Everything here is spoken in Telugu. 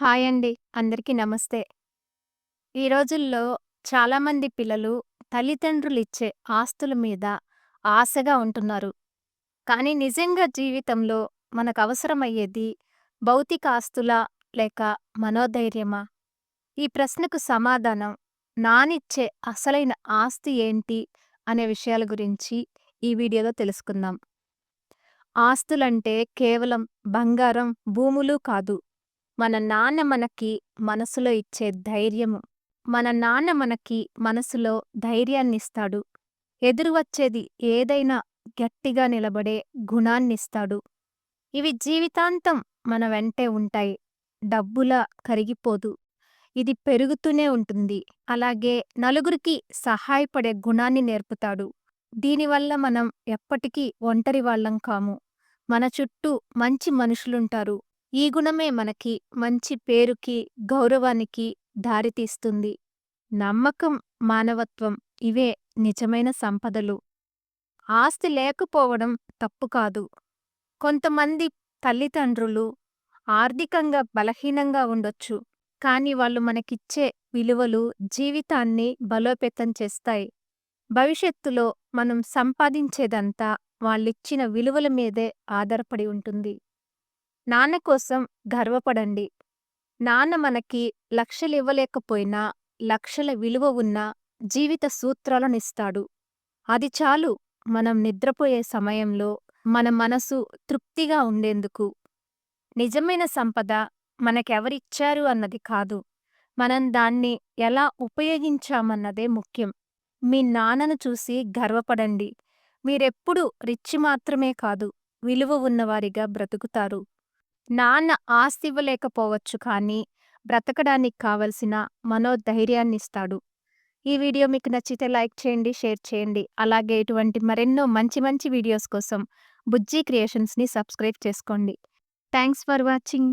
హాయ్ అండి. అందరికీ నమస్తే. ఈ రోజుల్లో చాలామంది పిల్లలు తల్లిదండ్రులిచ్చే ఆస్తుల మీద ఆశగా ఉంటున్నారు. కానీ నిజంగా జీవితంలో మనకవసరమయ్యేది భౌతిక ఆస్తులా? లేక మనోధైర్యమా? ఈ ప్రశ్నకు సమాధానం నానిచ్చే అసలైన ఆస్తి ఏంటి అనే విషయాల గురించి ఈ వీడియోలో తెలుసుకుందాం. ఆస్తులంటే కేవలం బంగారం, భూములు కాదు. మన నాన్న మనకి మనసులో ఇచ్చే ధైర్యము. మన నాన్న మనకి మనసులో ధైర్యాన్నిస్తాడు. ఎదురు వచ్చేది ఏదైనా గట్టిగా నిలబడే గుణాన్నిస్తాడు. ఇవి జీవితాంతం మన వెంటే ఉంటాయి. డబ్బులా కరిగిపోదు. ఇది పెరుగుతూనే ఉంటుంది. అలాగే నలుగురికి సహాయపడే గుణాన్ని నేర్పుతాడు. దీనివల్ల మనం ఎప్పటికీ ఒంటరి వాళ్ళం కాము. మన చుట్టూ మంచి మనుషులుంటారు. ఈ గుణమే మనకి మంచి పేరుకి, గౌరవానికి దారితీస్తుంది. నమ్మకం, మానవత్వం ఇవే నిజమైన సంపదలు. ఆస్తి లేకపోవడం తప్పు కాదు. కొంతమంది తల్లిదండ్రులు ఆర్థికంగా బలహీనంగా ఉండొచ్చు. కానీ వాళ్ళు మనకిచ్చే విలువలు జీవితాన్ని బలోపేతం చేస్తాయి. భవిష్యత్తులో మనం సంపాదించేదంతా వాళ్ళిచ్చిన విలువల మీదే ఆధారపడి ఉంటుంది. నాన్న కోసం గర్వపడండి. నాన్న మనకి లక్షలివ్వలేకపోయినా, లక్షల విలువ ఉన్న జీవిత సూత్రాలనిస్తాడు. అది చాలు మనం నిద్రపోయే సమయంలో మన మనసు తృప్తిగా ఉండేందుకు. నిజమైన సంపద మనకెవరిచ్చారు అన్నది కాదు. మనం దాన్ని ఎలా ఉపయోగించామన్నదే ముఖ్యం. మీ నాన్నను చూసి గర్వపడండి. మీరెప్పుడూ రిచ్ మాత్రమే కాదు, విలువ ఉన్నవారిగా బ్రతుకుతారు. నాన్న ఆస్తివ్వలేకపోవచ్చు కానీ, బ్రతకడానికి కావలసిన మనోధైర్యాన్నిస్తాడు. ఈ వీడియో మీకు నచ్చితే లైక్ చేయండి, షేర్ చేయండి. అలాగే ఇటువంటి మరెన్నో మంచి మంచి వీడియోస్ కోసం బుజ్జి క్రియేషన్స్‌ని సబ్స్క్రైబ్ చేసుకోండి. Thanks for watching.